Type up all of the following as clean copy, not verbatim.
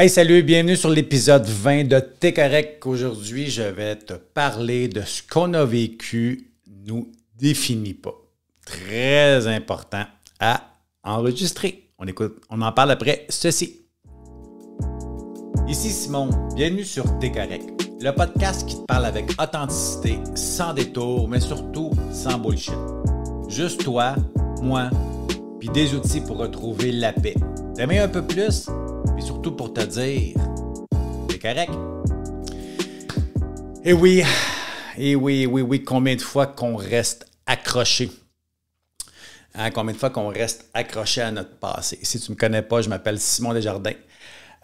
Hey, salut, bienvenue sur l'épisode 20 de T'es correct. Aujourd'hui, je vais te parler de ce qu'on a vécu nous définit pas. Très important à enregistrer. On en parle après ceci. Ici Simon, bienvenue sur T'es correct, le podcast qui te parle avec authenticité, sans détour, mais surtout sans bullshit. Juste toi, moi, puis des outils pour retrouver la paix. T'aimer un peu plus, puis surtout pour te dire, t'es correct. Et oui, combien de fois qu'on reste accroché. Combien de fois qu'on reste accroché à notre passé. Si tu ne me connais pas, je m'appelle Simon Desjardins.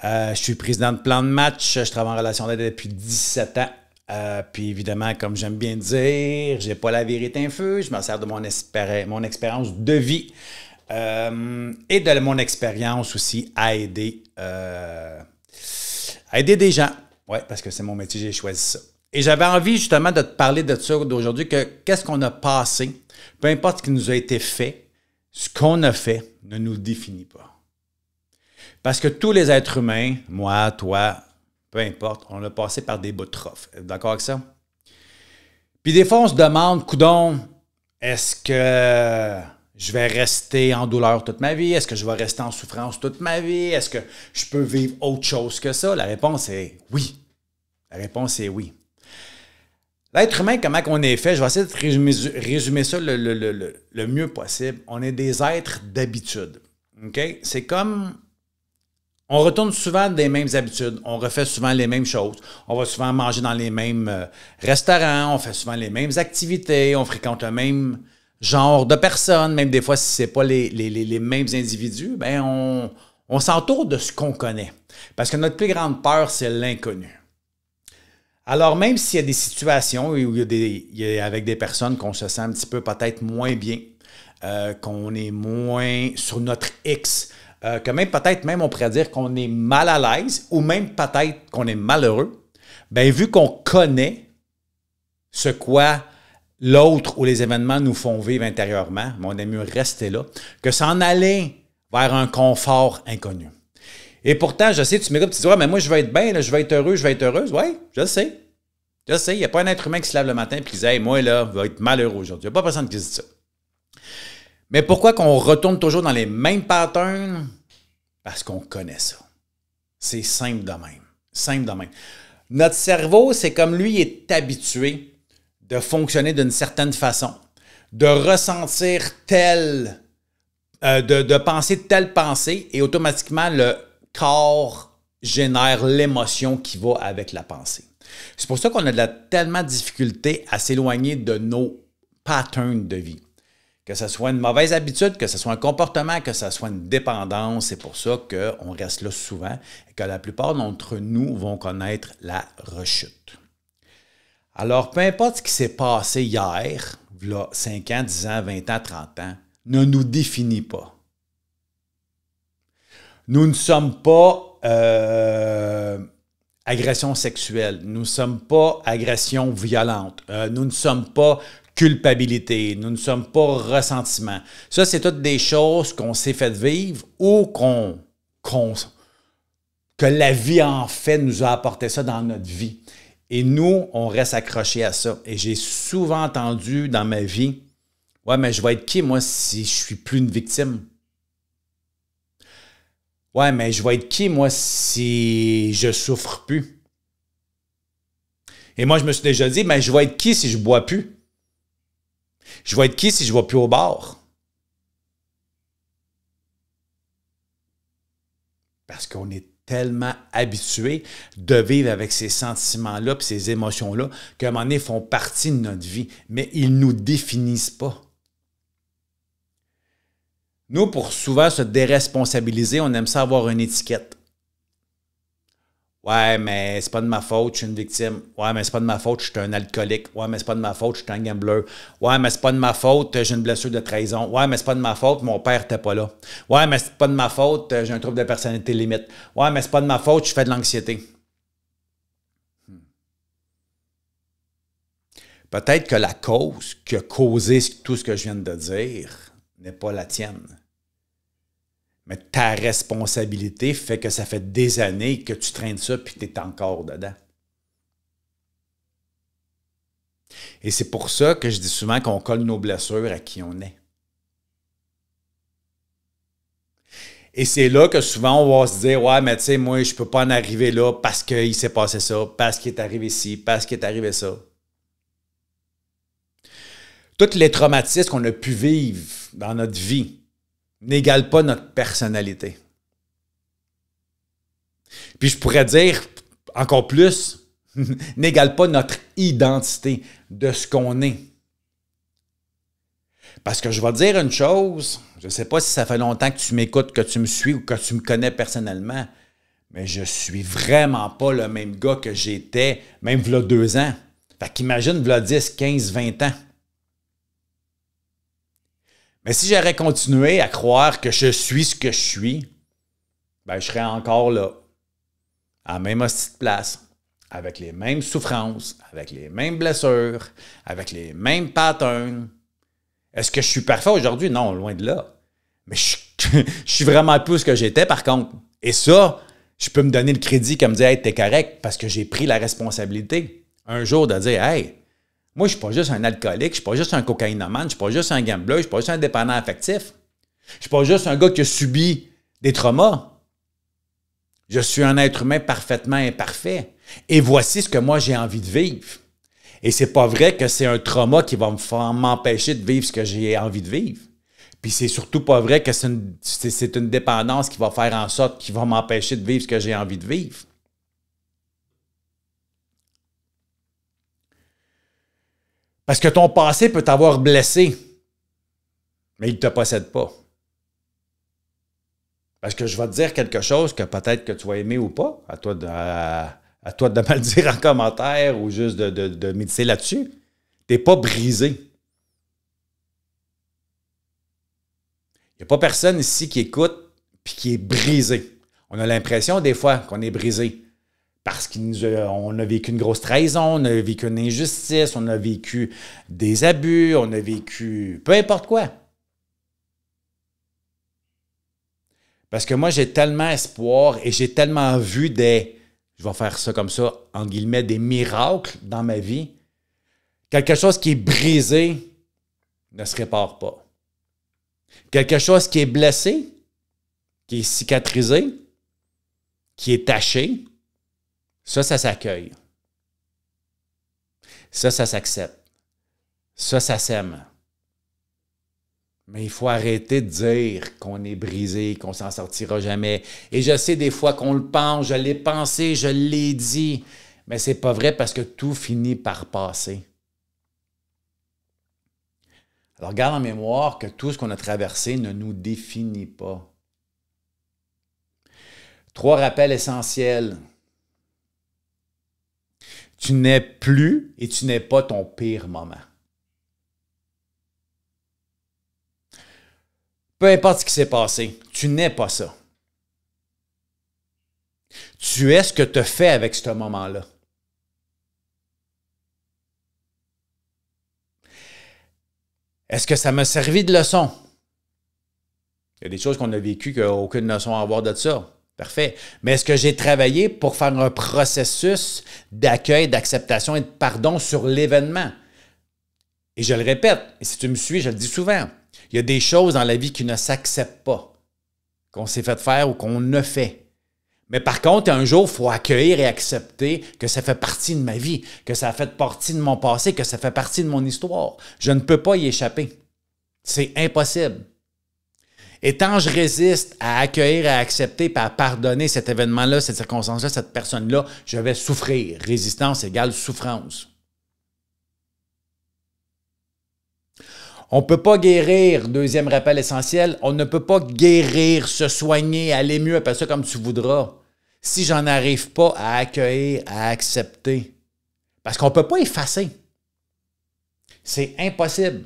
Je suis président de Plan de Match. Je travaille en relation d'aide depuis 17 ans. Puis évidemment, comme j'aime bien dire, j'ai pas la vérité infuse. Je me sers de mon expérience de vie et de mon expérience aussi à aider des gens. Oui, parce que c'est mon métier, j'ai choisi ça. Et j'avais envie justement de te parler de ça d'aujourd'hui, que qu'est-ce qu'on a passé, peu importe ce qui nous a été fait, ce qu'on a fait ne nous définit pas. Parce que tous les êtres humains, moi, toi, peu importe, on a passé par des bouts de trough. Êtes-vous d'accord avec ça? Puis des fois, on se demande, coudonc, est-ce que je vais rester en douleur toute ma vie? Est-ce que je vais rester en souffrance toute ma vie? Est-ce que je peux vivre autre chose que ça? La réponse est oui. La réponse est oui. L'être humain, comment on est fait? Je vais essayer de résumer ça le mieux possible. On est des êtres d'habitude. Okay? C'est comme... On retourne souvent des mêmes habitudes. On refait souvent les mêmes choses. On va souvent manger dans les mêmes restaurants. On fait souvent les mêmes activités. On fréquente le même genre de personnes. Même des fois, si ce n'est pas les mêmes individus, ben on s'entoure de ce qu'on connaît. Parce que notre plus grande peur, c'est l'inconnu. Alors, même s'il y a des situations où il y a avec des personnes qu'on se sent un petit peu peut-être moins bien, qu'on est moins sur notre X, que même peut-être même on pourrait dire qu'on est mal à l'aise ou même peut-être qu'on est malheureux, bien vu qu'on connaît ce quoi l'autre ou les événements nous font vivre intérieurement, mais on aime mieux rester là, que s'en aller vers un confort inconnu. Et pourtant, je sais, tu m'écoutes, tu te dis, ouais, mais moi, je vais être bien, là, je vais être heureux, je vais être heureuse. Oui, je sais. Je sais, il n'y a pas un être humain qui se lève le matin et qui dit, hey, moi, là, je vais être malheureux aujourd'hui. Il n'y a pas personne qui dit ça. Mais pourquoi qu'on retourne toujours dans les mêmes patterns? Parce qu'on connaît ça. C'est simple de même. Simple de même. Notre cerveau, c'est comme lui, il est habitué de fonctionner d'une certaine façon, de ressentir de penser telle pensée et automatiquement, le corps génère l'émotion qui va avec la pensée. C'est pour ça qu'on a tellement de difficulté à s'éloigner de nos patterns de vie. Que ce soit une mauvaise habitude, que ce soit un comportement, que ce soit une dépendance, c'est pour ça qu'on reste là souvent et que la plupart d'entre nous vont connaître la rechute. Alors, peu importe ce qui s'est passé hier, là, 5 ans, 10 ans, 20 ans, 30 ans, ne nous définit pas. Nous ne sommes pas agression sexuelle, nous ne sommes pas agression violente, nous ne sommes pas culpabilité, nous ne sommes pas ressentiment. Ça, c'est toutes des choses qu'on s'est fait vivre ou que la vie, en fait, nous a apporté ça dans notre vie. Et nous, on reste accrochés à ça. Et j'ai souvent entendu dans ma vie, « Ouais, mais je vais être qui, moi, si je suis plus une victime? » « Ouais, mais je vais être qui, moi, si je souffre plus? » Et moi, je me suis déjà dit, « Mais je vais être qui si je bois plus? Je vais être qui si je ne vais plus au bar? » Parce qu'on est tellement habitué de vivre avec ces sentiments-là et ces émotions-là qu'à un moment donné, ils font partie de notre vie, mais ils ne nous définissent pas. Nous, pour souvent se déresponsabiliser, on aime ça avoir une étiquette. Ouais, mais c'est pas de ma faute, je suis une victime. Ouais, mais c'est pas de ma faute, je suis un alcoolique. Ouais, mais c'est pas de ma faute, je suis un gambler. Ouais, mais c'est pas de ma faute, j'ai une blessure de trahison. Ouais, mais c'est pas de ma faute, mon père n'était pas là. Ouais, mais c'est pas de ma faute, j'ai un trouble de personnalité limite. Ouais, mais c'est pas de ma faute, je fais de l'anxiété. Peut-être que la cause qui a causé tout ce que je viens de dire n'est pas la tienne. Mais ta responsabilité fait que ça fait des années que tu traînes ça puis tu es encore dedans. Et c'est pour ça que je dis souvent qu'on colle nos blessures à qui on est. Et c'est là que souvent on va se dire « Ouais, mais tu sais, moi, je ne peux pas en arriver là parce qu'il s'est passé ça, parce qu'il est arrivé ci, parce qu'il est arrivé ça. » Tous les traumatismes qu'on a pu vivre dans notre vie n'égalent pas notre personnalité. Puis je pourrais dire encore plus, n'égalent pas notre identité de ce qu'on est. Parce que je vais te dire une chose, je ne sais pas si ça fait longtemps que tu m'écoutes, que tu me suis ou que tu me connais personnellement, mais je suis vraiment pas le même gars que j'étais, même v'là 2 ans. Fait qu'imagine v'là 10, 15, 20 ans. Mais si j'aurais continué à croire que je suis ce que je suis, ben je serais encore là, à la même petite place, avec les mêmes souffrances, avec les mêmes blessures, avec les mêmes patterns. Est-ce que je suis parfait aujourd'hui? Non, loin de là. Mais je suis vraiment plus ce que j'étais, par contre. Et ça, je peux me donner le crédit comme dire « Hey, t'es correct » parce que j'ai pris la responsabilité un jour de dire « Hey, moi, je ne suis pas juste un alcoolique, je ne suis pas juste un cocaïnomane, je ne suis pas juste un gambler, je ne suis pas juste un dépendant affectif. Je ne suis pas juste un gars qui a subi des traumas. Je suis un être humain parfaitement imparfait. Et voici ce que moi, j'ai envie de vivre. » Et c'est pas vrai que c'est un trauma qui va m'empêcher de vivre ce que j'ai envie de vivre. Puis c'est surtout pas vrai que c'est une dépendance qui va faire en sorte qu'il va m'empêcher de vivre ce que j'ai envie de vivre. Parce que ton passé peut t'avoir blessé, mais il ne te possède pas. Parce que je vais te dire quelque chose que peut-être que tu vas aimer ou pas, à toi de me le dire en commentaire ou juste de méditer là-dessus. Tu n'es pas brisé. Il n'y a pas personne ici qui écoute et qui est brisé. On a l'impression des fois qu'on est brisé parce qu'on a vécu une grosse trahison, on a vécu une injustice, on a vécu des abus, on a vécu peu importe quoi. Parce que moi, j'ai tellement espoir et j'ai tellement vu je vais faire ça comme ça, en guillemets, des miracles dans ma vie. Quelque chose qui est brisé ne se répare pas. Quelque chose qui est blessé, qui est cicatrisé, qui est taché, ça s'accueille. Ça s'accepte. Ça s'aime. Mais il faut arrêter de dire qu'on est brisé, qu'on s'en sortira jamais. Et je sais des fois qu'on le pense, je l'ai pensé, je l'ai dit, mais c'est pas vrai parce que tout finit par passer. Alors garde en mémoire que tout ce qu'on a traversé ne nous définit pas. 3 rappels essentiels. Tu n'es plus et tu n'es pas ton pire moment. Peu importe ce qui s'est passé, tu n'es pas ça. Tu es ce que tu as fait avec ce moment-là. Est-ce que ça m'a servi de leçon? Il y a des choses qu'on a vécues qu'il n'y a aucune leçon à avoir de ça. Parfait. Mais est-ce que j'ai travaillé pour faire un processus d'accueil, d'acceptation et de pardon sur l'événement? Et je le répète, et si tu me suis, je le dis souvent, il y a des choses dans la vie qui ne s'acceptent pas, qu'on s'est fait faire ou qu'on a fait. Mais par contre, un jour, il faut accueillir et accepter que ça fait partie de ma vie, que ça fait partie de mon passé, que ça fait partie de mon histoire. Je ne peux pas y échapper. C'est impossible. Et tant je résiste à accueillir, à accepter et à pardonner cet événement-là, cette circonstance-là, cette personne-là, je vais souffrir. Résistance égale souffrance. On ne peut pas guérir, deuxième rappel essentiel, on ne peut pas guérir, se soigner, aller mieux, appelle ça comme tu voudras, si j'en arrive pas à accueillir, à accepter. Parce qu'on ne peut pas effacer. C'est impossible.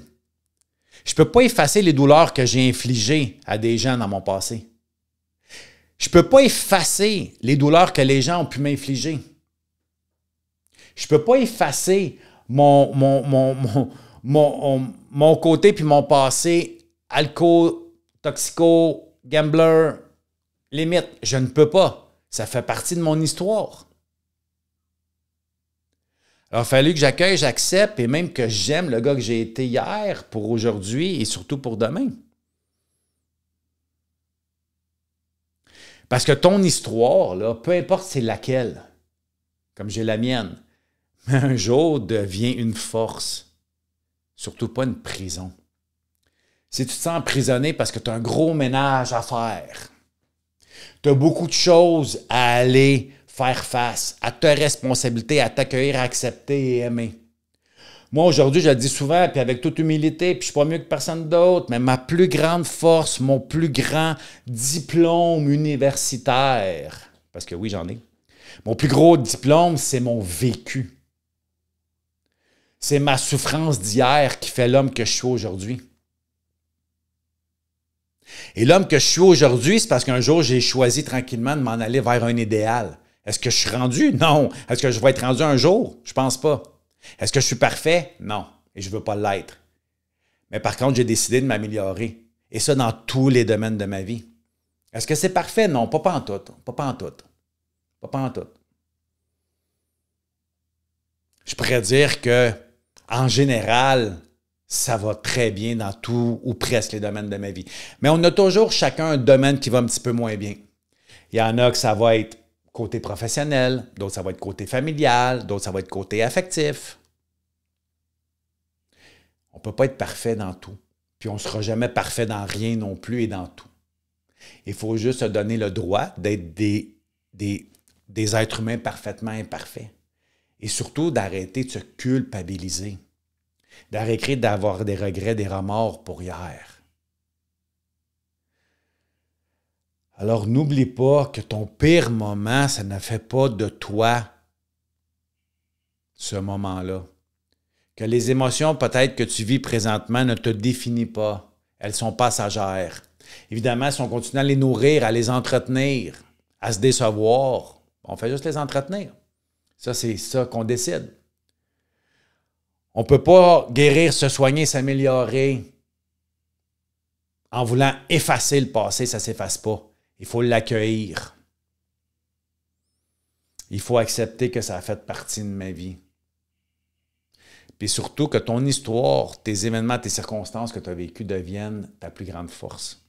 Je ne peux pas effacer les douleurs que j'ai infligées à des gens dans mon passé. Je ne peux pas effacer les douleurs que les gens ont pu m'infliger. Je ne peux pas effacer mon côté puis mon passé alcool, toxico, gambler, limite, je ne peux pas. Ça fait partie de mon histoire. Alors, il a fallu que j'accueille, j'accepte et même que j'aime le gars que j'ai été hier pour aujourd'hui et surtout pour demain. Parce que ton histoire, là, peu importe c'est laquelle, comme j'ai la mienne, un jour devient une force, surtout pas une prison. Si tu te sens emprisonné parce que tu as un gros ménage à faire, tu as beaucoup de choses à aller faire face, à ta responsabilité, à t'accueillir, à accepter et aimer. Moi, aujourd'hui, je le dis souvent, puis avec toute humilité, puis je ne suis pas mieux que personne d'autre, mais ma plus grande force, mon plus grand diplôme universitaire, parce que oui, j'en ai, mon plus gros diplôme, c'est mon vécu. C'est ma souffrance d'hier qui fait l'homme que je suis aujourd'hui. Et l'homme que je suis aujourd'hui, c'est parce qu'un jour, j'ai choisi tranquillement de m'en aller vers un idéal. Est-ce que je suis rendu? Non. Est-ce que je vais être rendu un jour? Je pense pas. Est-ce que je suis parfait? Non. Et je ne veux pas l'être. Mais par contre, j'ai décidé de m'améliorer. Et ça, dans tous les domaines de ma vie. Est-ce que c'est parfait? Non, pas pantoute. Pas pantoute. Pas pantoute. Je pourrais dire que, en général, ça va très bien dans tout ou presque les domaines de ma vie. Mais on a toujours chacun un domaine qui va un petit peu moins bien. Il y en a que ça va être côté professionnel, d'autres ça va être côté familial, d'autres ça va être côté affectif. On ne peut pas être parfait dans tout. Puis on ne sera jamais parfait dans rien non plus et dans tout. Il faut juste se donner le droit d'être des êtres humains parfaitement imparfaits. Et surtout d'arrêter de se culpabiliser. D'arrêter d'avoir des regrets, des remords pour hier. Alors, n'oublie pas que ton pire moment, ça ne fait pas de toi ce moment-là. Que les émotions peut-être que tu vis présentement ne te définissent pas. Elles sont passagères. Évidemment, si on continue à les nourrir, à les entretenir, à se décevoir, on fait juste les entretenir. Ça, c'est ça qu'on décide. On ne peut pas guérir, se soigner, s'améliorer en voulant effacer le passé, ça ne s'efface pas. Il faut l'accueillir. Il faut accepter que ça a fait partie de ma vie. Puis surtout que ton histoire, tes événements, tes circonstances que tu as vécues deviennent ta plus grande force.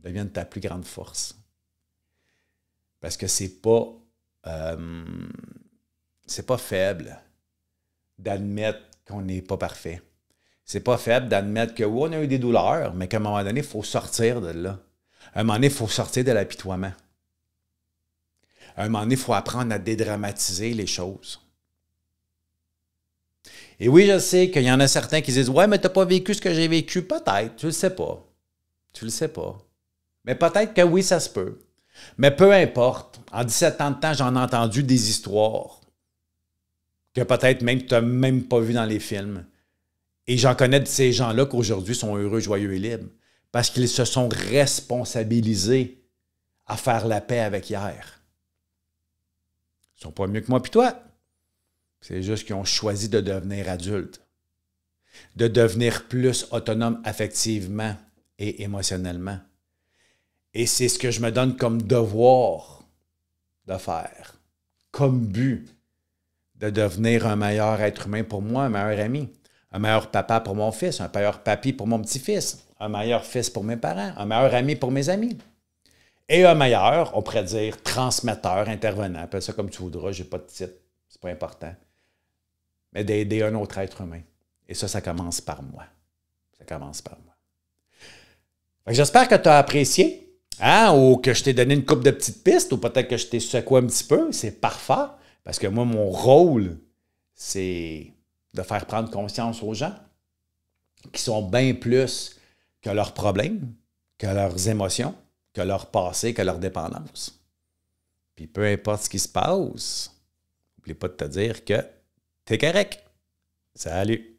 Deviennent ta plus grande force. Parce que c'est pas faible d'admettre qu'on n'est pas parfait. C'est pas faible d'admettre que oui, on a eu des douleurs, mais qu'à un moment donné, il faut sortir de là. À un moment donné, il faut sortir de l'apitoiement. À un moment donné, il faut apprendre à dédramatiser les choses. Et oui, je sais qu'il y en a certains qui disent « Ouais, mais tu n'as pas vécu ce que j'ai vécu. » Peut-être, tu le sais pas. Tu le sais pas. Mais peut-être que oui, ça se peut. Mais peu importe. En 17 ans de temps, j'en ai entendu des histoires que peut-être même tu n'as même pas vu dans les films. Et j'en connais de ces gens-là qu'aujourd'hui sont heureux, joyeux et libres. Parce qu'ils se sont responsabilisés à faire la paix avec hier. Ils ne sont pas mieux que moi puis toi. C'est juste qu'ils ont choisi de devenir adultes. De devenir plus autonomes affectivement et émotionnellement. Et c'est ce que je me donne comme devoir de faire. Comme but de devenir un meilleur être humain pour moi, un meilleur ami. Un meilleur papa pour mon fils, un meilleur papy pour mon petit-fils, un meilleur fils pour mes parents, un meilleur ami pour mes amis. Et un meilleur, on pourrait dire, transmetteur, intervenant, appelle ça comme tu voudras, j'ai pas de titre, c'est pas important. Mais d'aider un autre être humain. Et ça commence par moi. Ça commence par moi. J'espère que tu as apprécié, ou que je t'ai donné une couple de petites pistes, ou peut-être que je t'ai secoué un petit peu, c'est parfait, parce que moi, mon rôle, c'est de faire prendre conscience aux gens qui sont bien plus que leurs problèmes, que leurs émotions, que leur passé, que leur dépendance. Puis peu importe ce qui se passe, n'oublie pas de te dire que t'es correct. Salut!